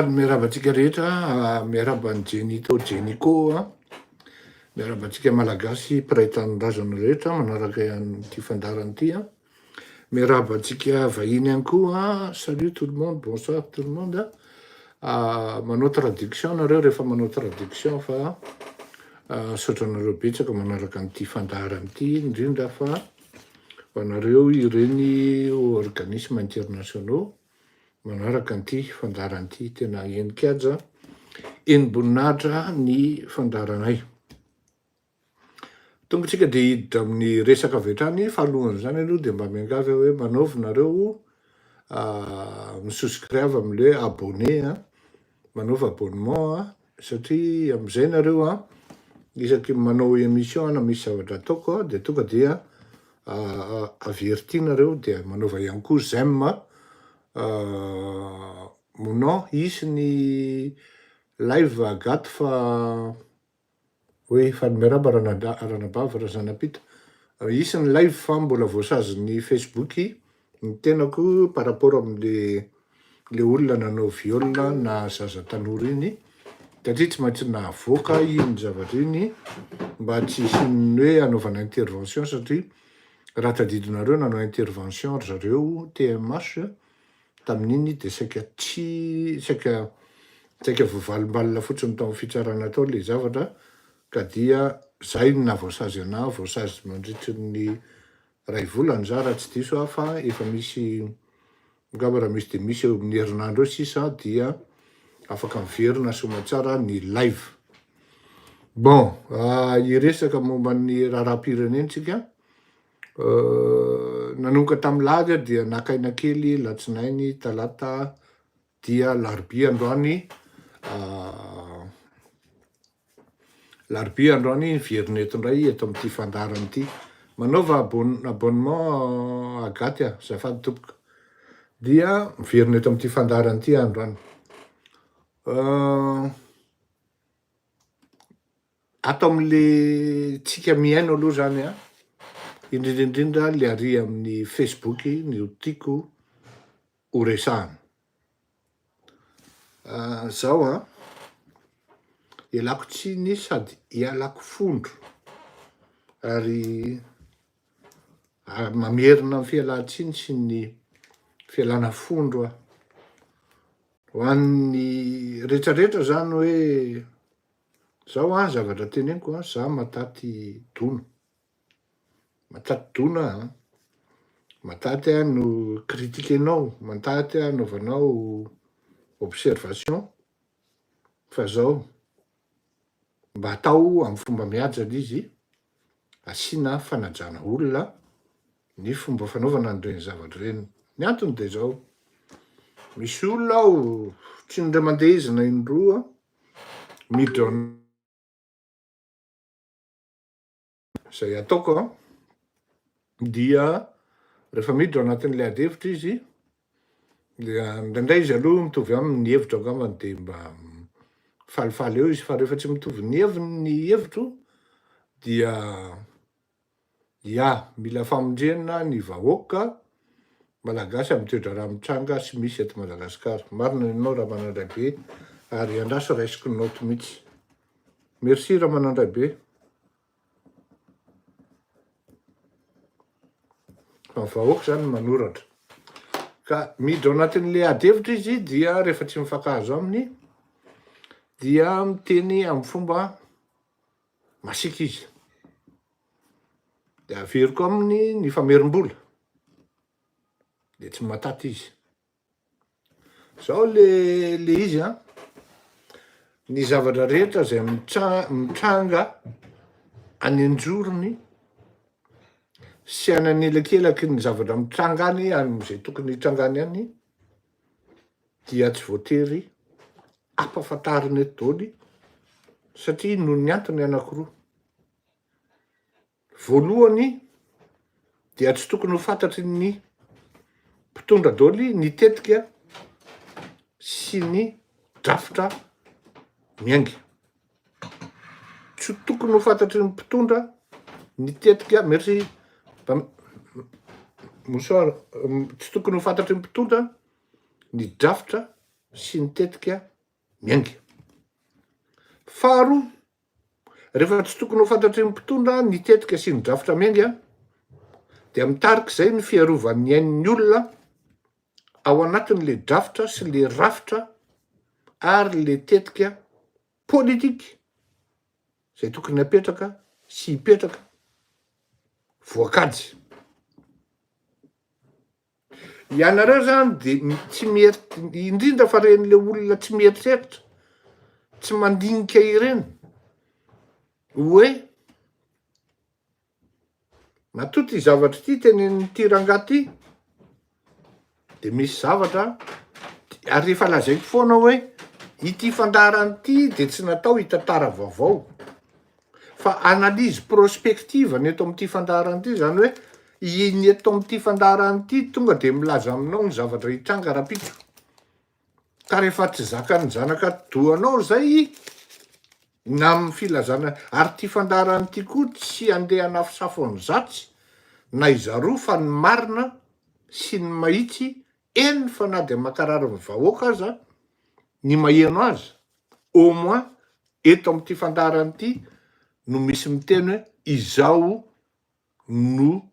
Miarabantsika rehetra, miarabany Jenito Jeniko a, miarabantsika malagasy mpiray tanindrazana rehetra manaraka an'ity fandarana ity a, miarabantsika vahiny ihany koa. Salut tout le monde, bonsoir tout le monde. Manao traduction nareo rehefa manao traduction fa saotranareo betsaka manaraka an'ity fandarana ity, indrindra fa ho anareo ireny organisme internationaux manaraka an'ity fandarana ity, tena enikaja eniboninahitra ny fandaranay. Tongotsika dia hiditra amin'ny resaka avy hatrany, fahalohan'izany aloha dia mba miangavy hoe manaovy nareo misouscrive amin'le abonné manaova abonnement satria amin'izay nareo isaky manao émission na misy zavatra ataoko dia tonga dia avertinareo dia manaova ihany koa j'aime monao isy ny live agato fa hoe fanomeraba ranabava razanapita isy ny live fa mbola voasazy ny Facebook ny tenako par rapport am'le olona nanao viol na zaza tanora iny satria tsy maintsy nahavoaka iny zavatra iny mba tsy hisy hoe anaovana intervention satria raha tadidinareo nanao intervention ry zareo TMH tamin'iny dia saika voavalim-balina fotsiny tao fitsarana tao le zavatra ka dia zay no nahavoasazy ana voasazy mandritry ny ray volana za raha tsy diso fa efa misy ngamba raha misy dia misy eo amin'ny herinandro eo sisa dia afaka miverina somatsara ny live Bon, iresaka momba ny raharaham-pirenentsika. Nanomboka tamin'ny lahady dia nakaina kely latsinainy, talata, dia larobia androany. Larobia androany vierineto indray eto amin'ity fandarana ity. Manaova abonnement agaty a, zafady tompoka. Dia miverina eto amin'ity fandarana ity androany. Atao amin'le tsika miaino aloha zany a, indrindrindrindra le ary amin'ny Facebook no tiako ho resahana. Zao a, ialako tsiny sady ialako fondro ary mamerina ny fialan-tsiny sy ny fialana fondro a ho an'ny rehetrarehetra zany hoe zao a zavatra teneniko a, za mataty dona. Mataty dona a, mataty a no kritikenao, mataty a novanao observation, fa zao mba atao amin'ny fomba mihaja izy, asiana fanajana olona ny fomba fanaovana an'ireny zavatra ireny. Ny antony de zao, misy olona ao tsy indray mandeha izy na indroa miditra zay ataoko a, dia rehefa miditra anatin'le ady-hevitra izy, dia indraindray izy aloha mitovy amin'ny hevitra angambany de mba falifaly eo izy, fa rehefa tsy mitovy ny hevitro dia mila famondrena ny vahoaka malagasy amin'ny toetra raha mitranga sy misy eto Madagasikara. Marina ianao Ramanandray be, ary andraso raisiko ny naoty mihitsy. Merci Ramanandray be. Fa vahoaka zany manoratra. Ka miditra anatin'le ady-hevitra izy dia rehefa tsy mifankahazo aminy, dia miteny amin'ny fomba masika izy. De averiko aminy ny famerim-bola, de tsy mataty izy. Zao le izy a, ny zavatra rehetra zay mitranga any anjorony sy any anelakelaky ny zavatra mitranga any am'izay tokony hitrangany any, dia tsy voatery ampahafantariny eto daholo satria noho ny antony anankiroa. Voalohany dia tsy tokony ho fantatry ny mpitondra daholo ny tetika sy ny drafitra miainga. Tsy tokony ho fantatry ny mpitondra ny tetika, merci mosoara, tsy tokony ho fantatry ny mpitondra ny drafitra sy ny tetika miainga. Faharoa, rehefa tsy tokony ho fantatry ny mpitondra ny tetika sy ny drafitra miainga, dia mitarika izay ny fiarovan'ny ain'ny olona ao anatin'le drafitra sy le rafitra ary le tetika politika zay tokony apetraka sy hipetraka voakajy. Ianareo zany de tsy indrindra fa ren'le olona tsy mieritreritra, tsy mandinika ireny hoe matoa ty zavatra ty tenenin'ity rangahy ty, de misy zavatra, ary efa lazaiko foana hoe ity fandarany ity de tsy natao hitantara vaovao, fa analyse prospective ny eto amin'ity fandarany ity, zany hoe iny eto amin'ity fandarany ity tonga de milaza aminao ny zavatra hitranga rapitro. Ka rehefa tsy zakan'ny zanaka dohanao zay na amin'ny filazana, ary ty fandarany ity koa tsy andeha anafosafo ny zatsy na izaroa fa ny marina sy ny mahitsy, eny fa na de makarary ny vahoaka aza ny maheno azy, au moins eto amin'ity fandarany ity no misy miteny hoe izao no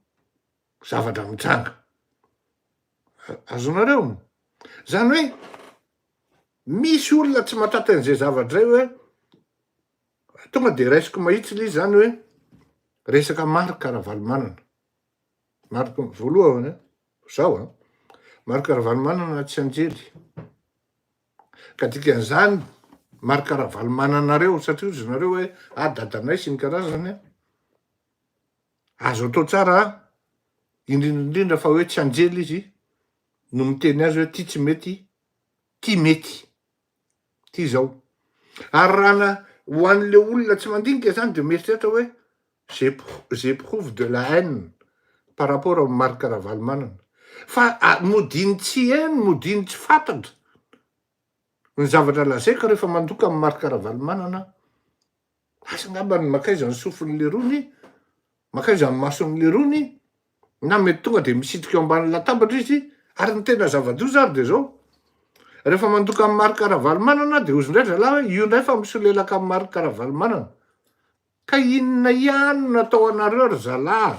zavatra mitranga. Azonareo? Zany hoe misy olona tsy mataty an'izay zavatra zay hoe tonga de raisiko mahitsy le zany hoe resaka Marc Ravalomanana. Marc voalohany zao a, Marc Ravalomanana tsy anjely. Ka dikan'izany maro karavalmananareo satria ozy nareo hoe dadanay sy ny karazany azo atao tsara indrindraindrindra fa hoe tsy anjely izy no miteny azy hoe ty tsy mety ty mety ty zao ary rahana ho an'le olona tsy mandinika zany de mieritreritra hoe j'éprouve de la haine par rapport ao maro karavalmanana fa modiny tsy haine modiny tsy fantatra ny zavatra lazaiko rehefa mandoka amin'ny maro karavalmanana asa ngamba ny makaiza ny sofin'le rony makaiza ny mason'le rony na mety tonga de misitrika eo ambany latabatra izy ary ny tena zava-doza ary de zao rehefa mandoka amin'ny maro karavalmanana de ozy indray zalahy hoe io indray fa misolelaka amin'ny maro karavalmanana ka inona ihany natao anareo ry zalahy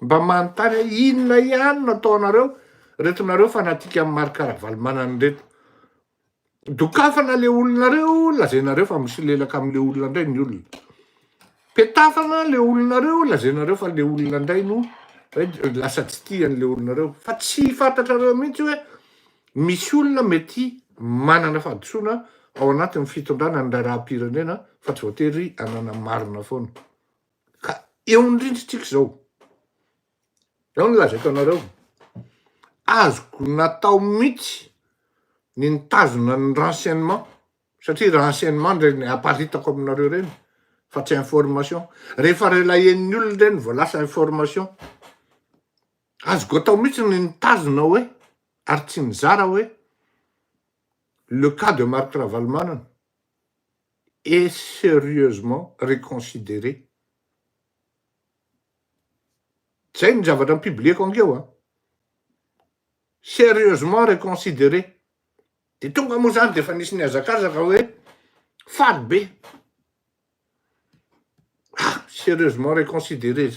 mba manontany hoe inona ihany natao anareo reto nareo fa natika amin'ny maro karavalmanana reto dokafana le olonareo lazainareo fa misolelaka amin'le olona indray ny olona petafana le olonareo lazainareo fa le olona indray no hoe lasa tsy tian'le olonareo fa tsy fantatrareo mihitsy hoe misy olona mety manana fahadisoana ao anatin'ny fitondrana ny raharaham-pirenena fa tsy voatery anana marina foana ka eo indrindritsika zao eo ny lazaiko anareo azoko natao mihitsy ny nitazona ny renseignement satria renseignement reny aparitako aminareo reny fa tsy information rehefa relayen'ny olona reny vao lasa information azoko atao mihitsy ny nitazona hoe ary tsy nizara hoe le cas de Marc Ravalomanana est sérieusement reconsidéré. Zay ny zavatra mipiblieko angeo sérieusement reconsidéré. De tonga moa zany de efa nisy ny azakazaka hoe faly be sérieusement reconsidéré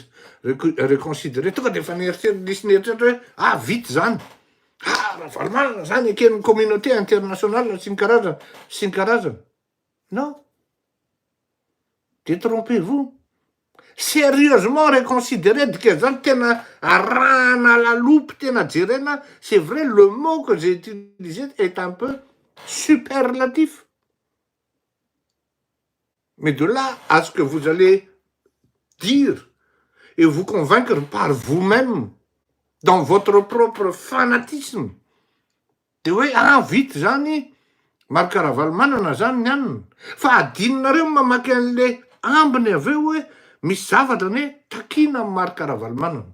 reconsidéré tonga de efa nisy ny eritreritra hoe vita zany Ravalomanana zany eken'ny communauté internationale sy ny karazana non détrompez-vous sérieusement reconsidéré dika zany tena arahana lalopy tena jerena c'est vrai le mot que j'ai utilisé est un peu superlatif mais de là à ce que vous allez dire et vous convaincre par vous-même dans votre propre fanatisme de hoe vita zany Marc Ravalomanana zany ny anina fa adininareo mamaky an'le ambiny avy eo hoe misy zavatra ny takina amin'ny Marc Ravalomanana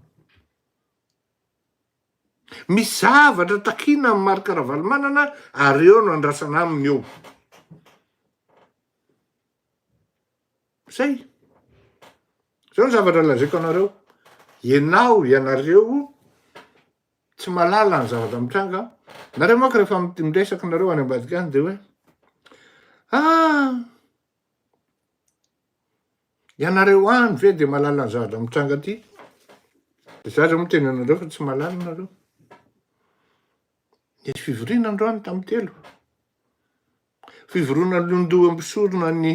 misy zavatra takina amin'ny Marc Ravalomanana ary eo no andrasana aminy eo zay zao ny zavatra lazaiko anareo ianareo tsy malala ny zavatra mitranga nareo manko rehefa miresaky nareo any ambadika any de hoe ianareo any ve de malala ny zavatra mitranga ty de za zao miteny anareo fa tsy malala nareo nisy fivoriana androany tamy telo fivoriana londoa ambisorona ny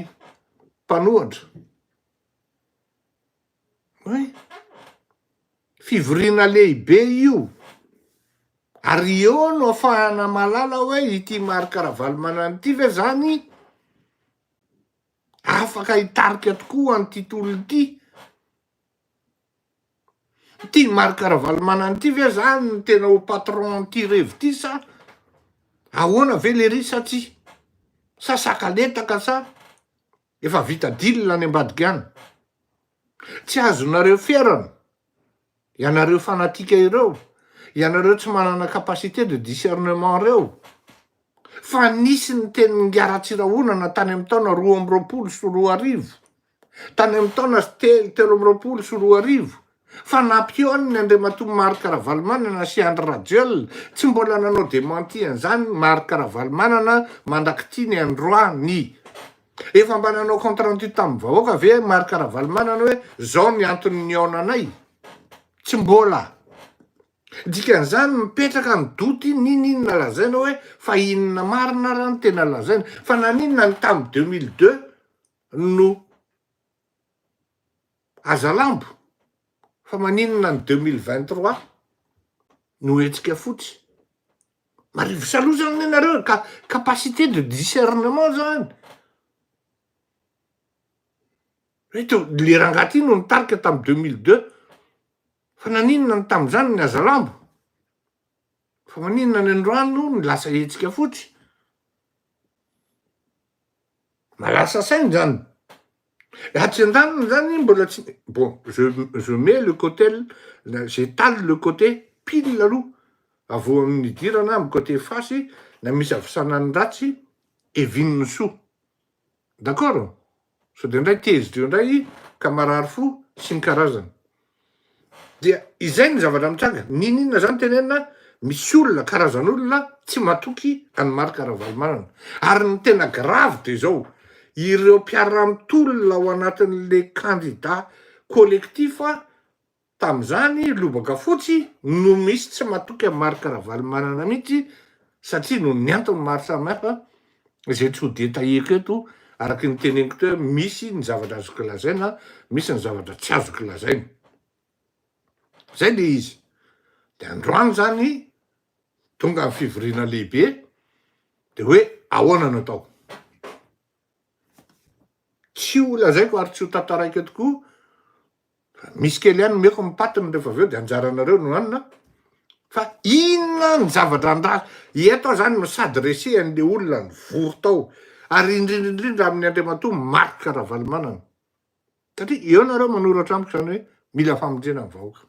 mpanohatra fivoriana lehibe io ary eo no afahana malala hoe ity Marc Ravalomanana ty ve zany afaka hitarika tokoa an'ity tolona ty Marc Ravalomanana ty ve zany ny tena ho patron ty revi ty sa ahoana ve le ry sa sakaletaka sa efa vita dilina any ambadika any tsy azonareo ferana ianareo fanatika ireo ianareo tsy manana capacité de discernement reo fa nisy ny teny ngara-tsirahonana tany amin'ny taona 2020 sy 2020 tany amin'ny taona 2020 sy 2020 fa nampioany ny andriamatoa Marc Ravalomanana sy Andry Rajoelina tsy mbola nanao démenti an'izany Marc Ravalomanana mandrakity ny androany efa mba nanao compte rendu tamin'ny vahoaka ve Marc Ravalomanana hoe zao ny antony niaonanay tsy mbola dikan'izany mipetraka ny doty ninona lazaina hoe fa inona marina raha ny tena lazaina fa naninona ny tamin'ny 2002 no azalambo fa maninona ny 2023 no hetsika fotsy Marivo salozany ianareo capacité de discernement zany. Reto le rangaty no nitarika tamy 2002 fa naninona ny tam'zany ny azalambo, fa maninona ny androano ny lasa hetsika fotsy. Malasa sainy zany. Atsy an-daniny zany mbola tsy bon, je mets le côté, j'étale le côté pile aloha, avo amin'ny dirana amy côté fasy na misy avisanany ratsy evininy soa. D'accord? So de ndray tezitry ndray ka marary fo sy ny karazany. Dia izay ny zavatra mitranga. Ninona zany tenenina? Misy olona karazan'olona tsy matoky any Marc Ravalomanana. Ary ny tena grave de zao, ireo mpiara-mitolona ao anatin'le candidat collectif tam'zany lobaka fotsy no misy tsy matoky amin'ny Marc Ravalomanana mihitsy satria no ny antony maro samihafa zay tsy ho détailleko eto araky ny teneniko teo, misy ny zavatra azoko lazaina, misy ny zavatra tsy azoko lazaina. Zay le izy. De androany zany tonga amin'ny fivoriana lehibe de hoe ahoana no atao. Tsy ho lazaiko ary tsy ho tantaraiko tokoa, misy kely ihany meko mipatiny rehefa aveo de anjaranareo no anina, fa inona ny zavatra andra eto zany no sady resehan'le olona ny vory tao, ary indrindrindrindra amin'ny Andriamatoa Marc Ravalomanana. Satria eo nareo manoratra amiko zany hoe mila famonjena ny vahoaka.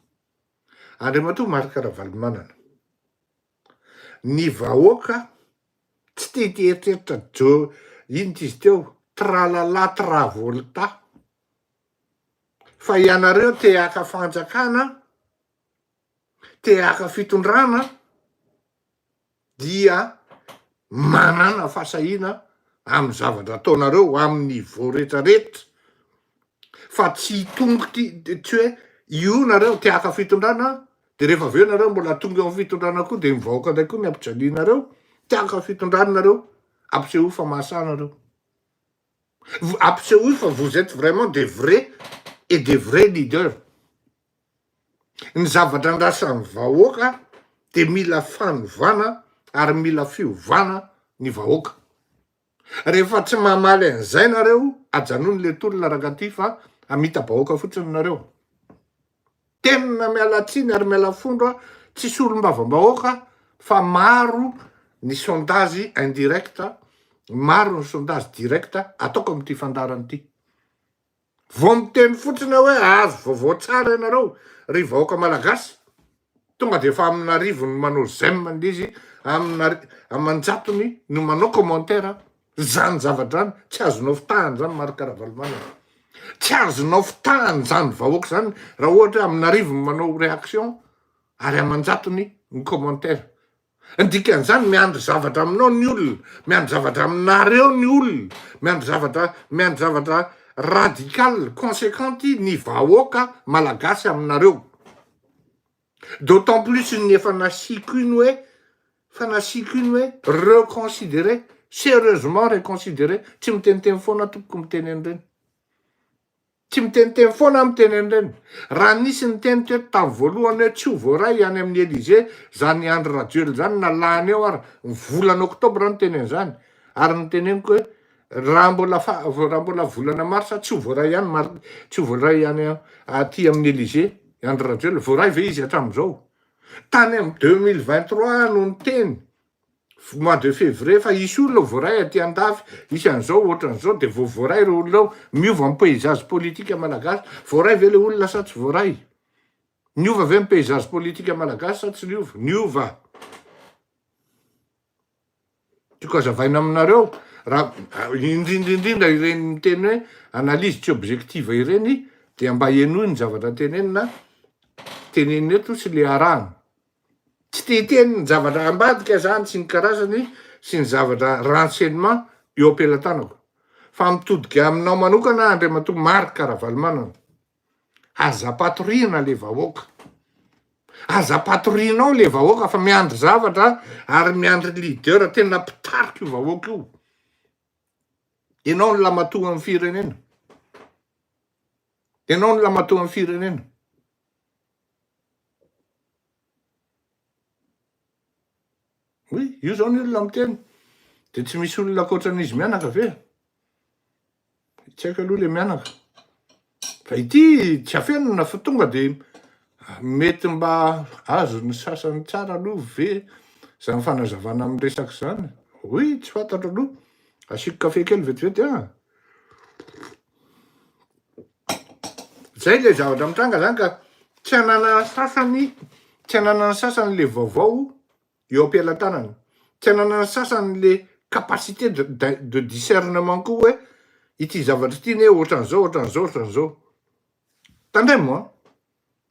Andriamatoa Marc Ravalomanana. Ny vahoaka tsy te hitetreritra jo ino izy teo, tralala travolta, fa ianareo te haka fanjakana, te haka fitondrana, dia manana fasahina amy zavatra ataonareo amin'ny vo rehetrarehetra, fa tsy tongoty tsy hoe io nareo te haka fitondrana de rehefa aveo nareo mbola tonga amin'ny fitondrana koa de mivahoaka ndray koa ny ampijalianareo, te haka fitondrana nareo, ampiseho fa mahasanareo. Ampiseho fa vous êtes vraiment des vrais et des vrais leaders. Ny zavatra andrasan'ny vahoaka de mila fanovana ary mila fiovana ny vahoaka. Rehefa tsy mamaly an'izay nareo, ajanony le tolona rangaty fa amita-bahoaka fotsiny nareo. Tena miala tsiny ary miala fondro, tsy solombavam-bahoaka fa maro ny sondage indirecta, maro ny sondage directa ataoko amin'ity fandarana ity. Vao miteny fotsiny hoe azo vaovao tsara ianareo ry vahoaka malagasy, tonga de fa amin'arivo no manao j'aime izy, amanjatony no manao commentaire. Zany zavatra zany tsy azonao fitahany zany Marc Ravalomanana. Tsy azonao fitahany zany vahoaka zany raha ohatra amin'arivo no manao réaction ary amanjatony ny commentaire. Dikan'izany miandry zavatra aminao ny olona, miandry zavatra aminareo ny olona, miandry zavatra radical, conséquenty ny vahoaka malagasy aminareo. D'autant plus ny efa nasiko iny hoe reconsidérer, sérieusement reconsidérer, tsy miteniteny foana tompoko miteny an'ireny. Tsy miteniteny foana miteny an'ireny. Raha nisy niteny teto tamin'ny voalohany hoe tsy ho voaray any amin'ny Élysée zany Andry Rajoelina zany nalany eo ary ny volana oktobra no teny an'izany. Ary niteneniko hoe raha mbola volana marsa tsy ho voaray ihany tsy ho voaray ihany aty amin'ny Élysée Andry Rajoelina, voaray ve izy hatramin'izao. Tany amin'ny 2023 no niteny mois de février fa isy olona voaray aty an-dafy, isy an'izao ohatran'izao de voaray ireo olona ao, miova amin'ny paysage politika malagasy. Voaray ve le olona sa tsy voaray? Niova ve amin'ny paysage politika malagasy sa tsy niova? Niova. Toko azavaina aminareo, raha indrindrindrindra ireny miteny hoe analyse tsy objective ireny, dia mba enoy ny zavatra tenenina eto sy le arahana. Tsy teteny ny zavatra ambadika zany sy ny karazany sy ny zavatra renseignement eo am-pelatanako. Fa mitodika aminao manokana Andriamatoa Marc Ravalomanana. Aza patoriana le vahoaka. Aza patorianao le vahoaka fa miandry zavatra ary miandry leader tena pitarika io vahoaka io. Ianao no lamatoa amin'ny firenena. Ianao no lamatoa amin'ny firenena. Oy, io zao ny olona miteny. De tsy misy olona akoatran'izy mianaka ve? Tsy haiko aloha le mianaka. Fa ity tsy afenona fa tonga de mety mba azo ny sasany tsara aloha ve zany fanazavana amin'ny resaky zany. Oy, tsy fantatro aloha. Asiko kafe kely vetivety Zay le zavatra mitranga zany ka tsy anana sasany le vaovao eo am-pelatanana. Tsy anana sasany le capacité de discernement koa hoe ity zavatra ity ne ohatran'izao, ohatran'izao, ohatran'izao. Tandray moa,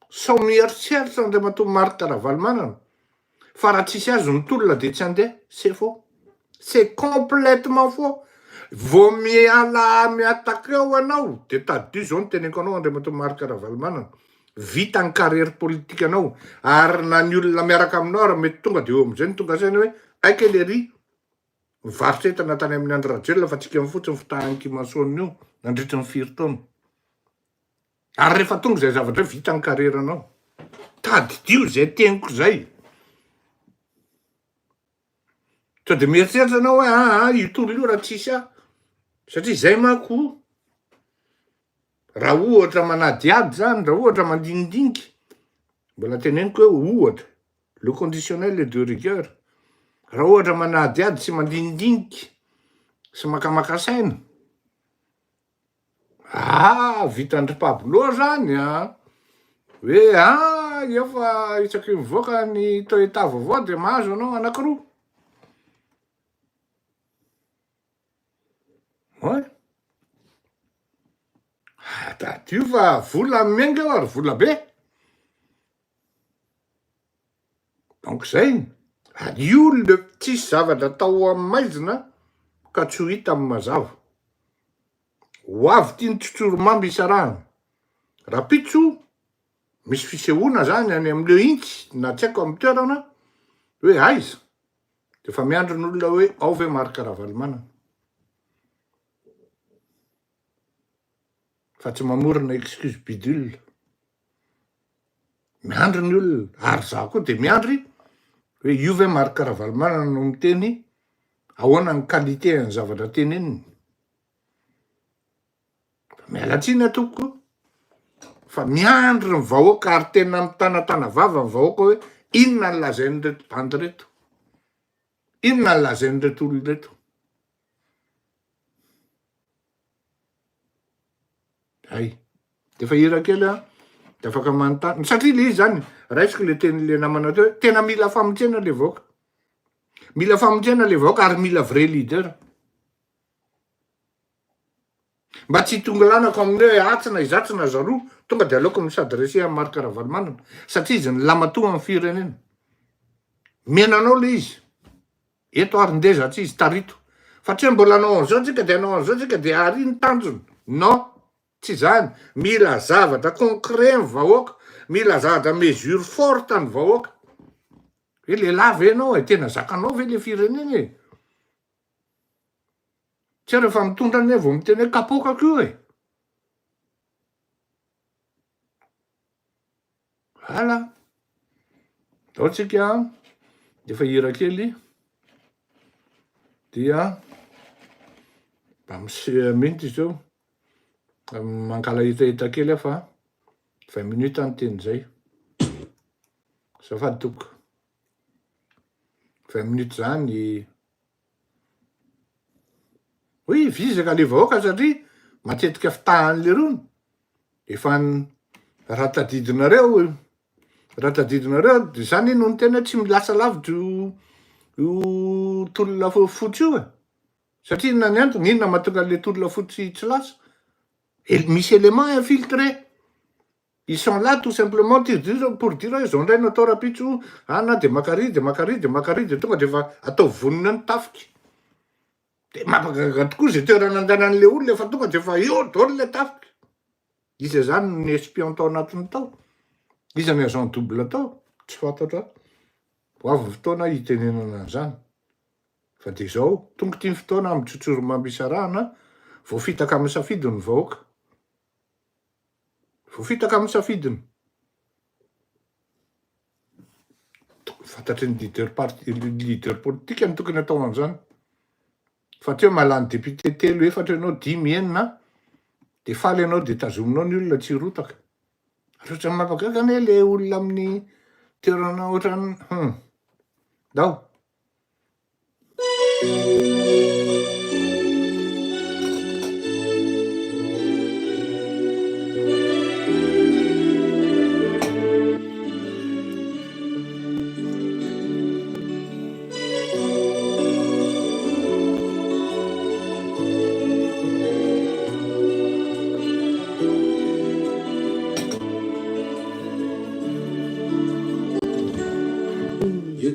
sao mieritreritra Andriamatoa Marc Ravalomanana fa raha tsisy azy ny tolona de tsy handeha, c'est faux. C'est complètement faux. Vao miatakeo anao de tadio zao ny teneniko anao Andriamatoa Marc Ravalomanana. Vita ny carrière politique anao ary na ny olona miaraka aminao ary mety tonga de eo am'izay ny tonga saina hoe aika lery mivarotra entana tany amin'ny Andry Rajoelina fa tsika fotsiny fitahan'ny Kimansonina io nandritra ny 4 taona. Ary rehefa tonga zay zavatra vita ny carrière anao. Tadio zay teniko zay. Sao de mieritreritra anao hoe io tolo io raha tsisy satria zay manko raha ohatra manadiady zany, raha ohatra mandinidinika, mbola teneniko hoe ohatra, le conditionnel est de rigueur. Raha ohatra manadiady sy mandinidinika sy makamaka saina, vitandry Pablo zany hoe efa isaky mivoaka ny Toyota vaovao de mahazo anao anankiroa. Tadio fa vola menga eo ary vola be. Donc zay, io le tsisy zavatra tao amin'ny maizina ka tsy ho hita amin'ny mazava. Ho avy tia ny tsotsoromamby isarahana. Rapitso, misy fisehoana zany any am'le intsy na tsy haiko amin'ny toerana hoe aiza. De fa miandro n'olona hoe ao ve Marc Ravalomanana. Fa tsy mamorona excuse bidule. Miandro ny olona, ary za koa de miandry hoe io ve Marc Ravalomanana no miteny ahoana ny qualité ny zavatra teneniny. Mialatsiny atoko fa miandro ny vahoaka ary tena mitanatana vava ny vahoaka hoe inona ny lazain'reto bandy reto, inona ny lazain'reto olona reto. Ay, de fa hira kely de afaka manontany satria le izy zany raisiko le tenyle namana teo tena mila famonjena le vahoaka. Mila famonjena le vahoaka ary mila vrai leader. Mba tsy tonga lanako amin'ny hoe atsina izatsina zaroa tonga de aleoko misadresser amin'ny Marc Ravalomanana satria izy ny lamatoa amin'ny firenena. Menanao le izy. Eto ary ndeza tsy izy tarito. Fa tsy mbola anao an'izao tsika de anao an'izao tsika de ary ny tanjony. Non, tsy zany. Mila zavatra concret ny vahoaka, mila zavatra mesure forte ny vahoaka. Hoe lehilahy ve anao tena zakanao ve le firenena e? Tsy rehefa mitondra ny vao miteny hoe kapoka koa e. Hala. Ao tsika de fa hira kely dia mba minty zao mankala hetaheta kely fa 20 minutes ny teny zay. Zafady tompoko. 20 minutes zany. Oy, vizaka le vahoaka satria matetika fitahan'le rony. Efa ratadidinareo de zany no ny tena tsy milasa lavitra io tolona fotsy io e. Satria inona ny antony, inona mahatonga le tolona fotsy tsy lasa? Misy éléments infiltrés. Ils sont là tout simplement pour dire hoe zao ndray natao rapitso, na de makary de tonga de fa atao vonona ny tafiky. De mampagaga tokoa zay toerana andehanan'le olona efa tonga de fa eo daholo le tafiky. Iza zany ny espion tao anatiny tao? Iza ny agent double tao? Tsy fantatra. Ho avy ny fotoana hitenenana an'izany. Fa de zao, tonga ty ny fotoana amin'ny tsotsoromamby isarahana, voafitaka amin'ny safidiny vahoaka. Voafitaka amin'ny safidiny. fantatry ny leader politika ny tokony atao an'izany. Fa tsy hoe malany député 3 4 ianao 5 enina de faly ianao de tazominao ny olona tsy rotaka. Ohatrany mampagaga ane le olona amin'ny toerana ohatrany dao.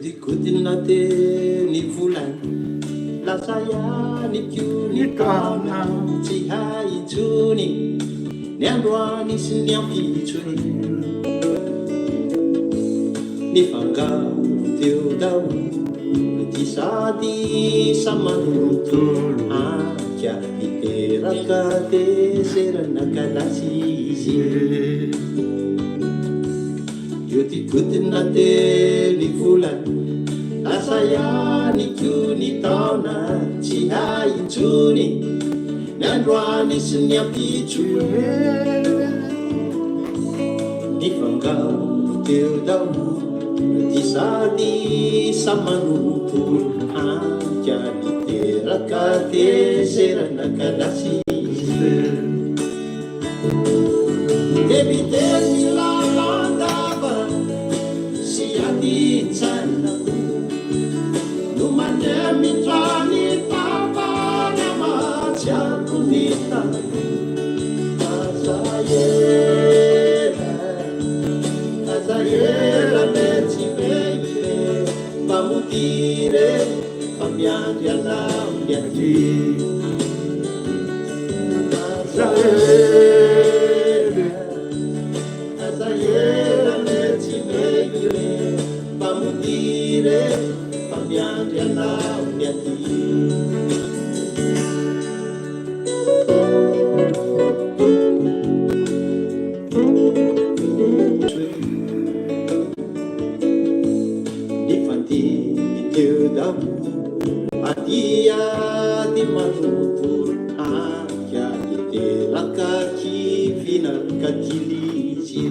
Dikotina teny volany lasa ihany ny taona tsy hay intsony ny androany sy ny ampitsony ny fangaro teo daholo ty sady samanontolo anka miteraka teserana kalasy izy io dikotina teny volany lasa ihany ny taona tsy hay intsony ny androany sy ny ampitsony ny fangaro teo daholo ty sady samanontolo anka niteraka teserana kalasy debiteny lalandava sy adinsanako no mandeha mitrany papana matsiako ny tanako azahela me tsy veile mamodire fa miandry anao ny aty azahela me tsy veile mamodire fa miandry anao ny aty atia ty manontolo anka niteraka kivinaka kilizy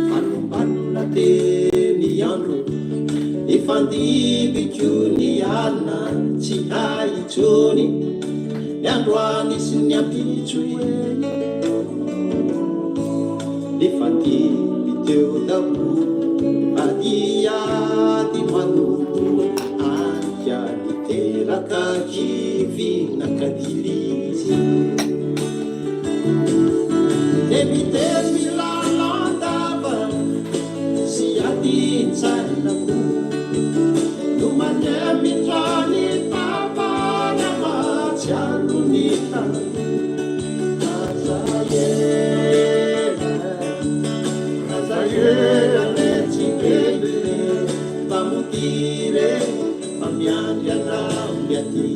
fanombanona teny andro ny fandiviko ny alina tsy hay intsony ny androany sy ny ampitsoe ny fandivy teo daholo adia ty manontolo anka niteraka kivinaka kilizy debitemy lalandava sy adinsanako no mandeha mitrany papana matsiaro ny tanako azahela me tsy veile famodire fa miandry anao ny aty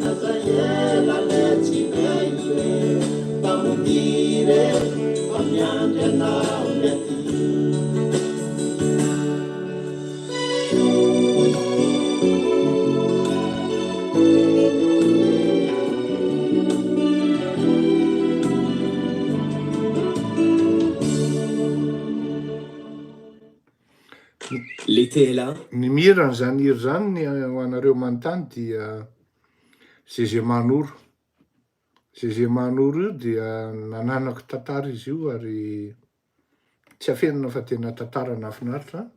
azahela me tsy veile famodire fa miandry anao ny aty l'été est là. Ny mirany zany hira zany ny ho anareo manontany dia Zeze Manoro. Zeze Manoro io dia nananako tantara izy io ary tsy afenina fa tena tantara nahafinaritra.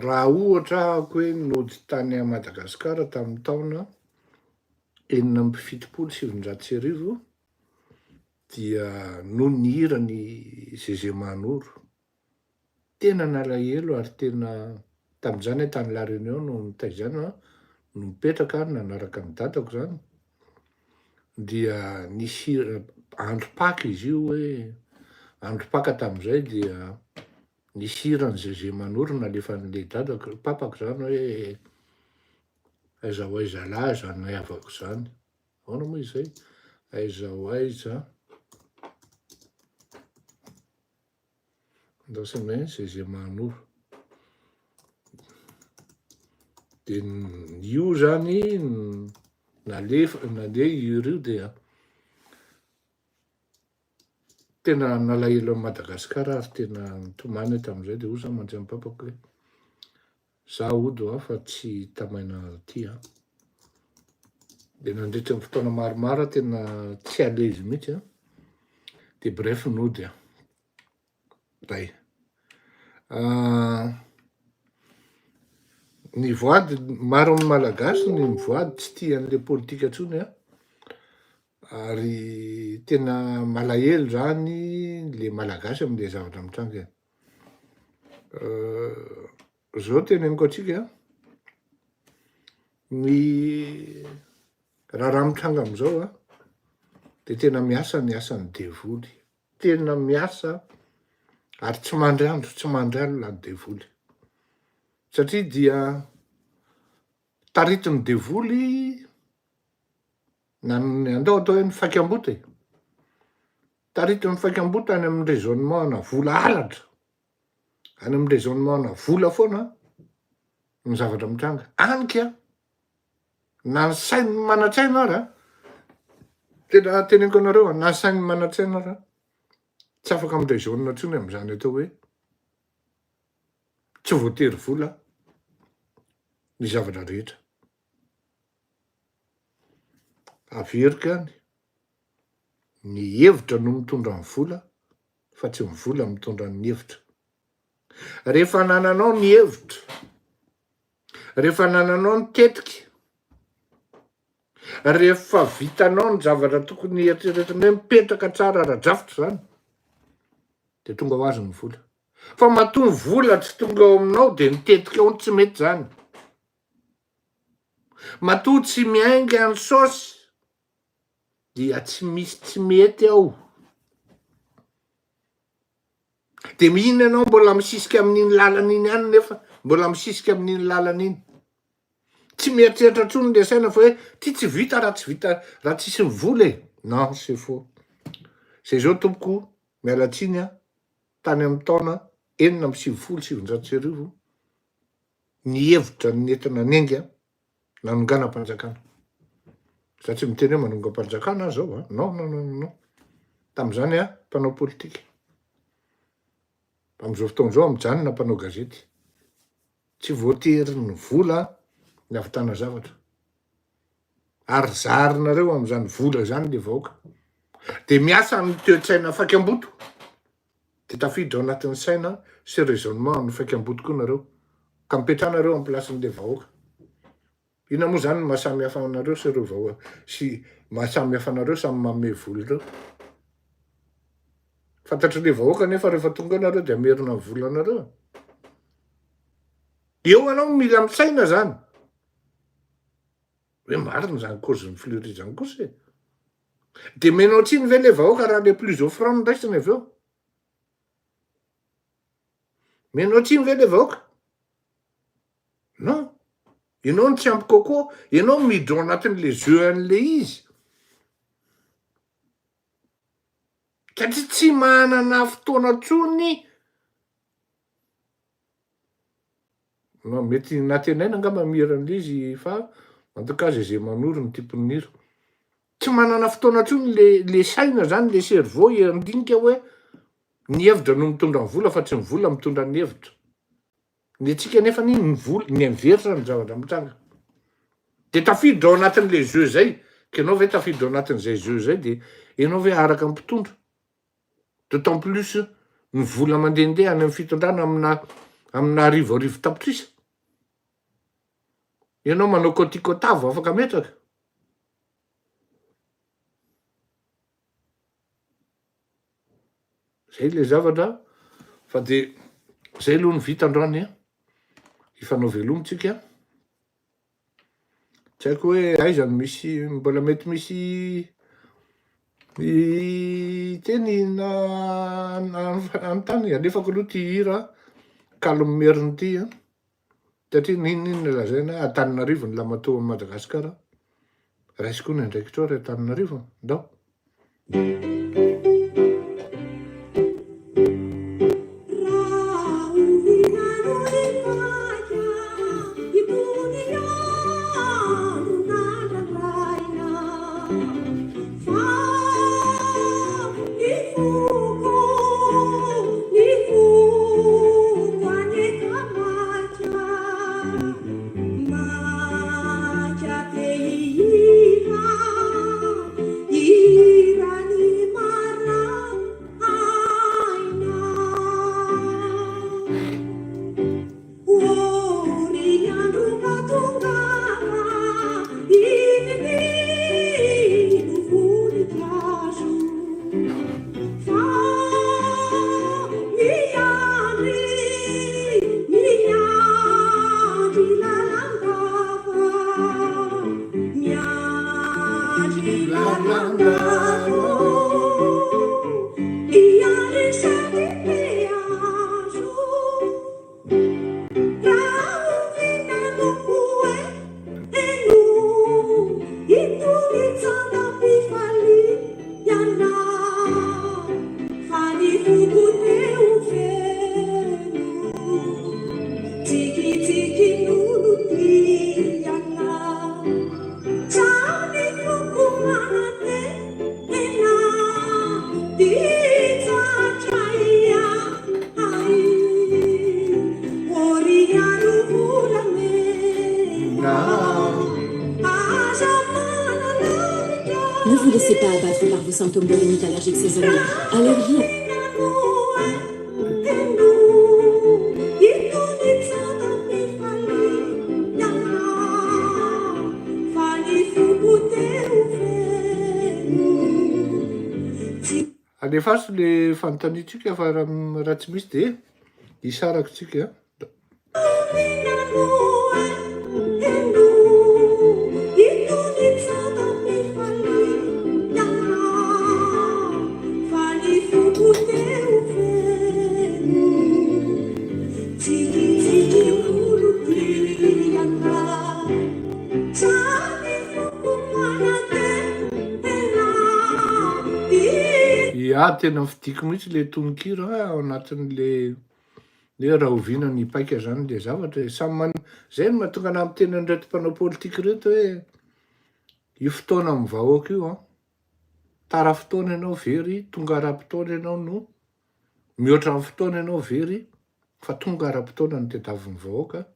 Raha ohatra hoe nody tany a Madagasikara tamin'ny taona 1970 dia no ny hira ny Zeze Manoro. Tena nalahelo ary tena tamin'izany tany La Réunion no nitaizana no mipetraka nanaraka ny dadako zany. Dia nisy andro Pâques izy io hoe andro Pâques tamin'izay dia nisy hirany Zeze Manoro nalefan'le dadako papako zany hoe aiza ho aiza lahy zany havako zany Ahoana moa izay? Aiza ho aiza. Andasamay zay manoro. De io zany nale irio dia tena nalahelo amin'i Madagasikara ary tena nitomany tamin'izay de oza mandray amin'ny papako hoe za ody ho fa tsy tamaina ty a. De nandritra ny fotoana maromaro tena tsy alezy mihitsy a. De bref nody a. Ray. Ny voady maro amin'ny malagasy ny mivoady tsy tia an'le politika antsony a. Ary tena malahelo zany le malagasy amin'le zavatra mitranga. Zao teneniko atsika ny raha mitranga am'izao a de tena miasa ny asan'ny devoly. Tena miasa ary tsy mandry andro, tsy mandry alina ny devoly. Satria dia taritin'ny devoly andao atao hoe ny fakam-bota e. Taritin'ny fakam-bota any amin'ny raisonnement na vola halatra, any amin'ny raisonnement na vola foana ny zavatra mitranga. Anika na ny sainy manatsaina ara, tena teneniko anareo na sainy manatsaina ara, tsy afaka amin'ny raisonnement intsony amin'izany atao hoe tsy voatery vola ny zavatra rehetra. Averika any, ny hevitra no mitondra ny vola fa tsy ny vola mitondra ny hevitra. Rehefa nananao ny hevitra, rehefa nananao ny tetika, rehefa vitanao ny zavatra tokony eritreretinao mipetraka tsara ara-drafitra zany, de tonga ho azy ny vola. Fa matoa ny vola tsy tonga ao aminao de ny tetika ao tsy mety zany. Matoa tsy miainga ny saosy dia tsy misy tsy mety ao. De mihinana anao mbola misisika amin'iny lalan'iny ihany nefa mbola misisika amin'iny lalan'iny. Tsy mieritreritra intsony le saina fa hoe ty tsy vita raha tsy vita raha tsisy ny vola e. Non, c'est faux. Zay zao tompoko mialatsiny a tany amin'ny taona 1970 ny hevitra nentina nenga nanonganam-panjakana. Za tsy miteny hoe manongam-panjakana zao a. Non. Tam'izany a mpanao politika. Am'izao fotoan'izao mijanona mpanao gazety. Tsy voatery ny vola ny ahavitana zavatra. Ary zarinareo amin'izany vola zany le vahoaka. De miasa amin'ny toe-tsaina fakam-boto. De tafiditra ao anatin'ny saina sy raisonnement ny fakam-boto koa nareo. Ka mipetrahanareo amin'ny plasin'le vahoaka. Ina moa zany mahasamy hafa anareo sy ireo vahoaka sy mahasamy hafa anareo samy manome vola ireo. Fantatry le vahoaka nefa rehefa tonga anareo de amerina vola anareo. Eo anao mila misaina zany. Hoe marina zany cause ny fleuri zany kosa e. De menao tsiny ve le vahoaka raha le plus offrant no raisiny avy eo? Menao tsiny ve le vahoaka? Non. Ianao ny tsy ampy kokoa, ianao miditra ao anatin'le jeu an'le izy. Satria tsy manana fotoana tsony. No mety natenaina angamba miran'le izy fa en tout cas zay manoro ny timponiro. Tsy manana fotoana tsony le saina zany le cerveau andinika hoe ny hevitra no mitondra ny vola fa tsy ny vola mitondra ny hevitra. Ny antsika nefa ny vola ny miveritra ny zavatra mitranga. De tafiditra ao anatin'le jeu zay, ka ianao ve tafiditra ao anatin'izay jeu zay de ianao ve araka mpitondra. D'autant plus ny vola mandehandeha any amin'ny fitondrana amina arivo tapitrisa. Ianao manao kotikota vao afaka metraka. Zay le zavatra fa de zay aloha ny vita androany a. Ifanao velomitsika. Tsy haiko hoe aiza no misy mbola mety misy teny na anontany alefako aloha ty hira Calmeriny ty a. Satria ninona lazaina Antananarivo ny lamatoa Madagasikara. raisiko ny andraikitra ray Antananarivo ndao. Ne vous laissez pas abattre par vos symptômes de rhinite allergique saisonnière. Allergie. Alefaso le fanontaniantsika fa raha tsy misy de isarako tsika. Ja, tena fidiko mihitsy le tononkiro ao anatin'le raha oviana ny paika zany le zavatra zay no mahatonga anahy miteny an'ireto mpanao politika reto hoe io fotoana amin'ny vahoaka io tara fotoana ianao very, tonga ara-potoana ianao no mihoatra amin'ny fotoana ianao very, fa tonga ara-potoana no tadiavin'ny vahoaka.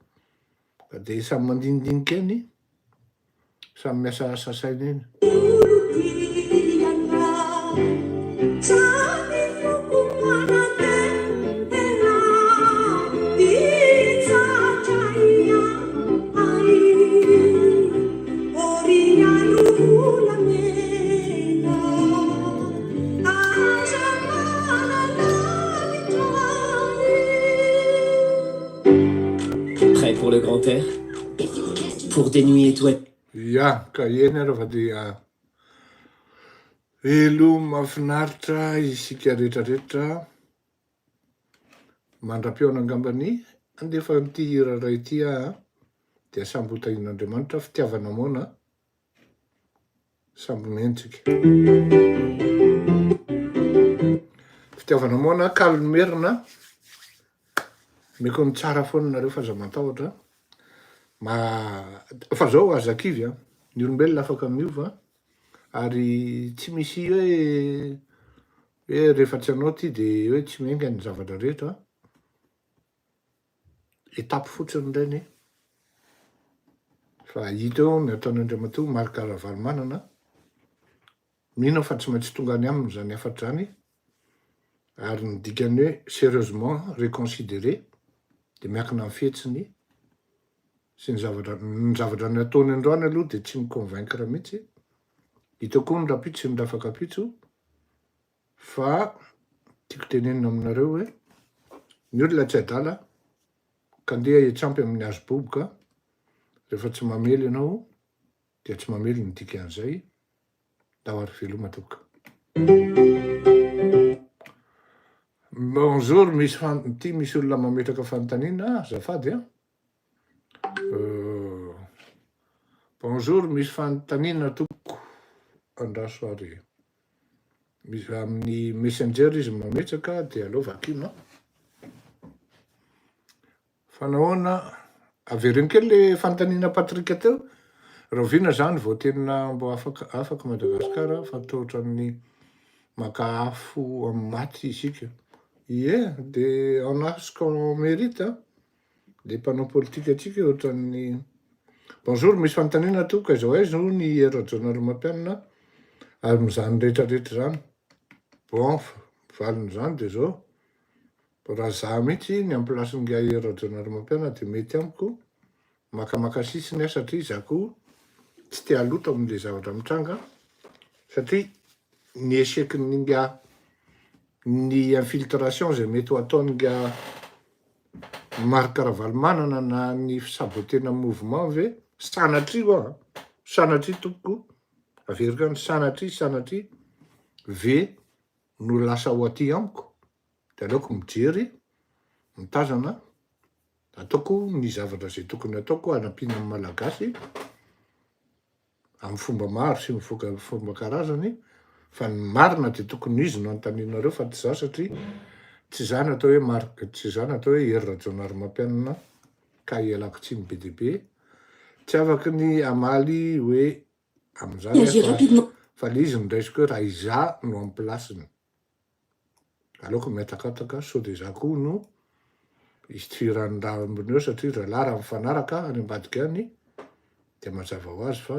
De samy mandinidinika eny, samy miasa asa saina eny. Prêt pour le grand air? Pour des nuits étoilées? Ja, ka eny arô fa dia elo mahafinaritra isika rehetrarehetra mandram-peona angambany andefa n'ity hira ray ity dia samby hotahin'Andriamanitra fitiavana moana samby mentsika. Fitiavana moana kalmerina meko ny tsara foana nareo fa aza matahotra fa zao azakivy ny olombelona afaka miova ary tsy misy hoe rehefa tsy anao ty de hoe tsy miainga ny zavatra rehetra. Etape fotsiny ireny fa hita eo ny ataon'Andriamanitra marika valmanana mino fa tsy maintsy tonga any aminy zany afatra zany ary ny dikany hoe sérieusement reconsidéré de miankina amin'ny fihetsiny sy ny zavatra nataony androany aloha de tsy mi-convaincre mihitsy. Hita koa ny rapitso sy ny rafakapitso fa tiako tenenina aminareo hoe ny olona tsy adala ka andeha hiatsampy amin'ny hazo boboka rehefa tsy mamely ianao dia tsy mamely ny dikan'izay da ho ary veloma toka. Bonjour, misy olona mametraka fanontaniana azafady Bonjour, misy fanontaniana tompoko andraso ary. Misy amin'ny messenger izy mametsaka dia aleo vakina. Fa nahoana averiny kely le fanontaniana Patrika teo. Rovina zany vao tena mbo afaka Madagasikara fa toa ohatran'ny maka afo amin'ny maty isika. Ie, de en âge qu'on mérite, le mpanao politika atsika ohatran'ny bonjour, misy fanontaniana tompoko izao aiza hoy ny hery mampianina amin'izany rehetrarehetra zany. Bon, valiny zany de zao. Raha za mihitsy ny amin'ny plasin'nga hery mampianina de mety amiko makamaka sisiny satria zako tsy te haloto amin'le zavatra mitranga satria ny échec-n'nga ny infiltration zay mety ho ataon'nga Marc Ravalomanana na ny fisabotena mouvement ve sanatria sanatria tompoko averika ny sanatria ve no lasa ho aty amiko de aleoko mijery mitazana ataoko ny zavatra zay tokony ataoko hanampiana amin'ny malagasy amin'ny fomba maro sy fomba karazany fa ny marina de tokony izy no antaninareo fa tsy za satria tsy za natao hoe marika tsy za natao hoe hery mampianina ka ialako tsiny be de be tsy afaky ny amaly hoe Et agir am'zany rapidement. fa le izy niraisiko hoe raha iza no amin'ny plasiny aleoko miatakataka sao de za koa no istifiran'ny ambony eo satria rahalahy raha mifanaraka any ambadika any de mazava ho azy fa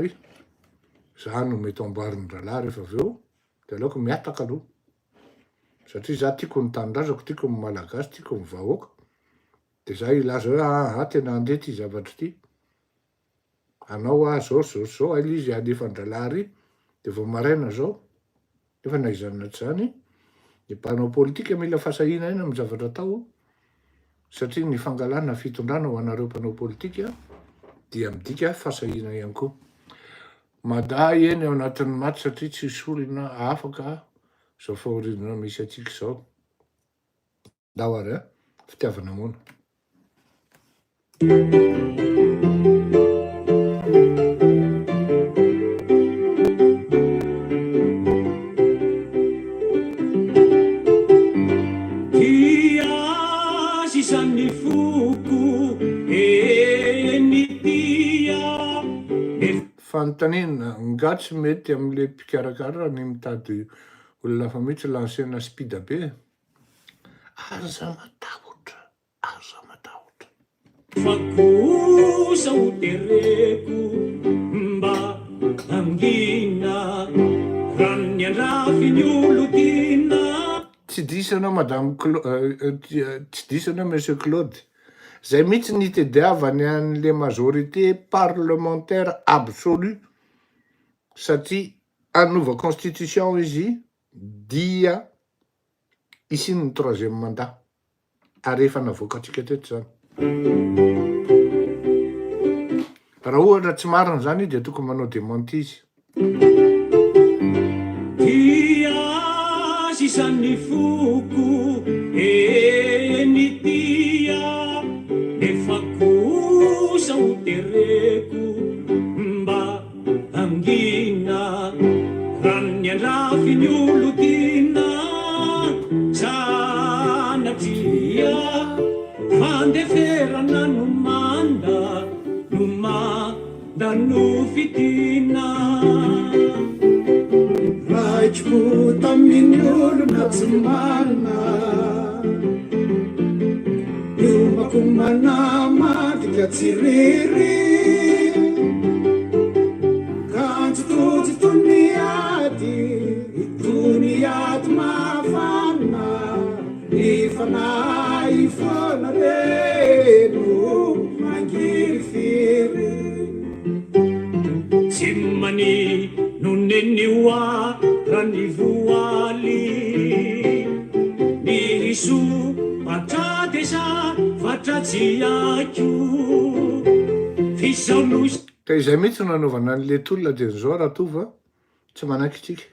za no mety amboarin'ny rahalahy rehefa aveo de aleoko miataka aloha satria za tiako ny tanindrazako tiako ny malagasy tiako ny vahoaka de za ilaza hoe tena andeha ty zavatra ty anao zao aily izy alefandralahy ry de vao maraina zao nefa naizanina tsy zany ny mpanao politika mila fasahina iny amin'ny zavatra atao satria ny fangalana fitondrana ho anareo mpanao politika dia midika fasahina ihany koa. Maday eny ao anatin'ny maty satria tsisy olona afaka zao fahorinana misy atsika zao. Ndao ary fitiavana mona. Fanontaniana ngatsy mety amin'le mpikarakara ny mitady olona fa mihitsy lansena spida be. Aza matahotra. Fa kosa ho tereko mba angina ranony andrafin'ny olo-tina. Tsy disana madame tsy disana monsieur Claude. Zay mihitsy ny tediavany an'le majorité parlementaire absolue satria anova constitution izy dia isin'ny troisième mandat ary efa navoaka atsika teto zany. Raha ohatra tsy marina zany de tokony manao démenti izy. Dia sisan'ny foko eny tia efa kosa ho tereko mba angina ranony andrafin'ny olo-tina sanatria fandeferana no manda no fitina. Raitiko tamin'ny olona tsy marina iomako manamadika tsy riry kanjo tojo tony ady mafana ny fanahy fona reno mangiry firy tsy mani nonenioa rany voaly ny riso patradesa fatratsy ako fisaono Ka izay mihitsy no nanaovana an'le tolona de zao raha tova tsy manaiky tsika.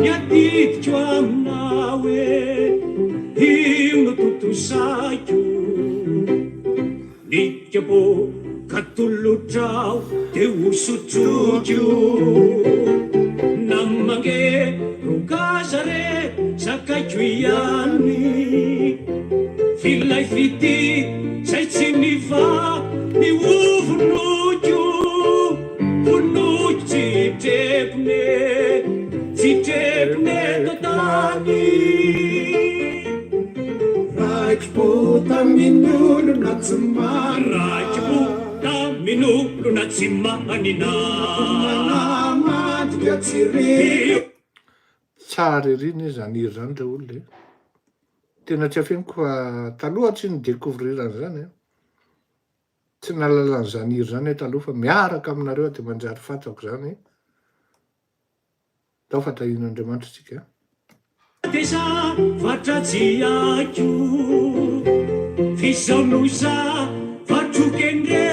Yadidiko aminao hoe io no tontosako nikabo katolotrao de osotrokio namange rokazare sakaiko ihany filay fity zay tsy niva ny ovonokio vonoko tsitrepone totany Raikpo taminolo na tsy raikpo taminolo na tsy manina madika tsy re tsara iriny zany iry zany re olona tena tsy afeniko fa taloha tsy ny découvrirany zany tsy nalalan'izany iry zany taloha fa miaraka aminareo de manjary fantako zany tao fatahin'Andriamanitra tsika tesa vatratsy aiko fisaonosa vatrokendre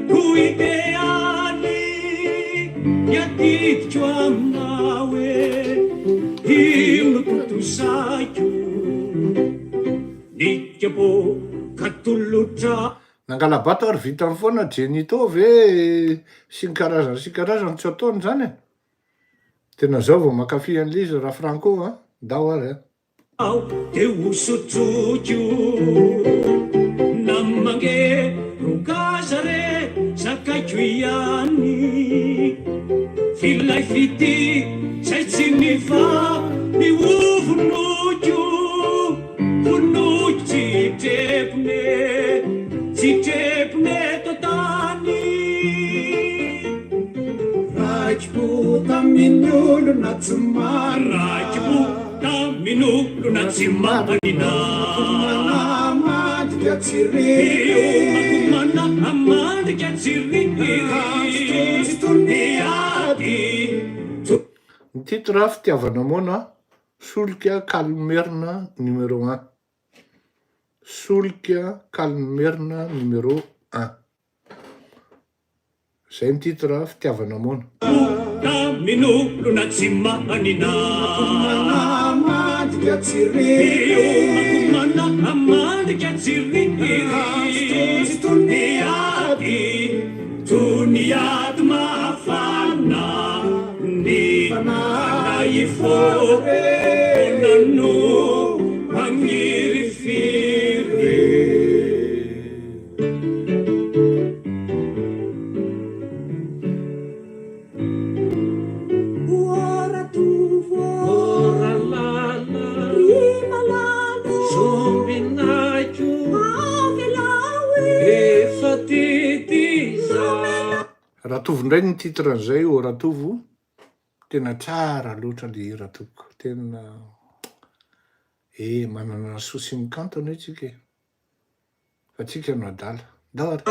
ho ideany iadidiko amina hoe io no tontosaiko nikabo katolotra nangalabato ary vitany foana jenito ve sy ny karazany tsy ataony zany tena zao vao makafy an'le izy raha franco ndao ary de osotrokio namange rokazare sakaiko ihany filay fity zay tsy niva ny ovonokio vonoko tsitrepone totany Raikpo taminolo na tsy raikpo taminolo na tsy manina madika tsy re makomana amadika tsy riady ny titre fitiavana moana solika calmerina numéro 1 solika calmerina numéro 1 zay ny titre fitiavana moana taminolo na tsy manina madika tsy re makomana amadika tsy riady toniady mafana ny fanaifonano magniry firy Ratovo ndray ny titre an'izay o Ratovo tena tsara loatra le Ratoko tena manana souci mikanto anie tsika fa tsika no adala ndao ary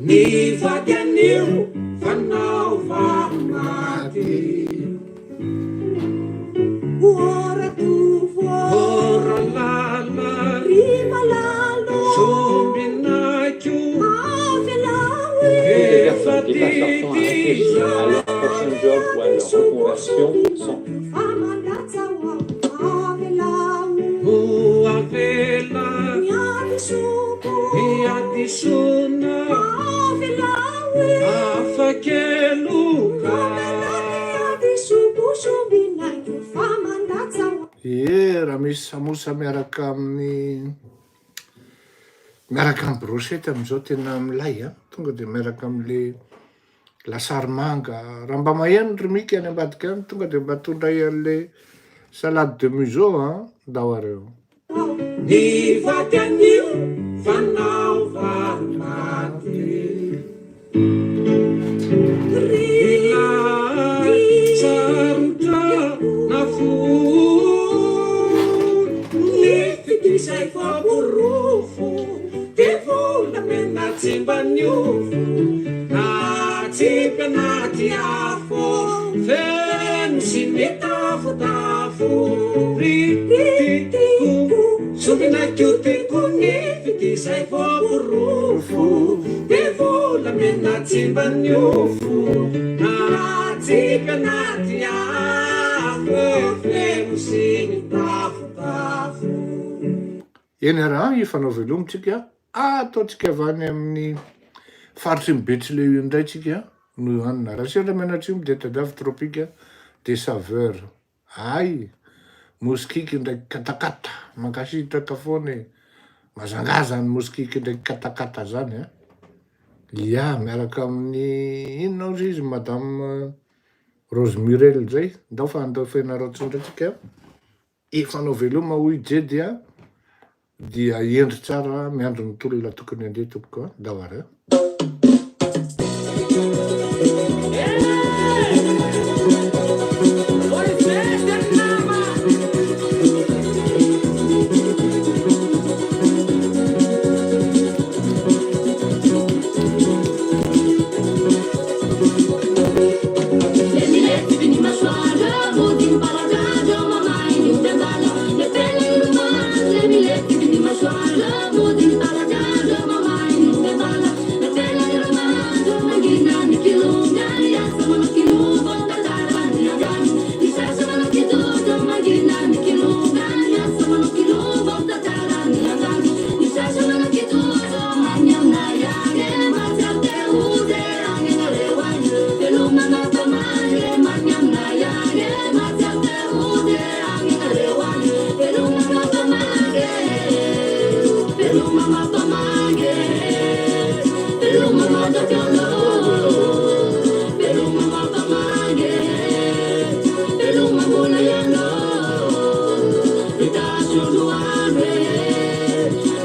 ny vadianio fanaovanaty oralala sombinakio efa titiza avela iadisona afakeluka raha misy samosa miaraka amin'ny brochette am'izao tena milay tonga de miaraka am'le lasary manga raha mba maheno rimiky any ambadika any tonga de mba tondray an'le salade de museau ndao areo ny vadianio fanaovanaty sarotra na fo nifikisay faborofo de volamena tsimbaniofo na tsipanaty afo feno sy mitafotafo rititiko sombinakio tekony borofo dia volamena tsimban'iofo natsika anaty afo flemo sy ny tafotafo. Eny raha ifanao velomitsika ataotsika avy any amin'ny faritry ny Betsileo indray tsika no hanina raha sendra menatrimo dia tadiavy tropika de saveur ay moskiky ndraiky katakata mankasitraka foana e mazangazany moskiky ndraiky katakata zany a ia miaraka amin'ny inona ozy izy madame Rose Murel zay ndao fa andao fianarao tsondratsika ifanao veloma hoy je dia endry tsara miandro ny tolona tokony andeha tompoko ndao ary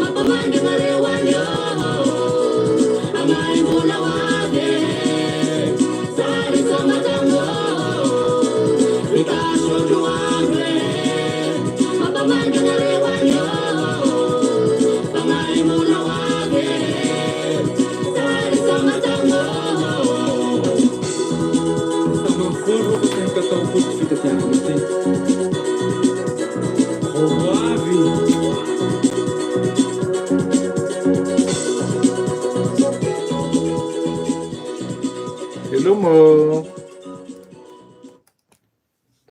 Mapamangge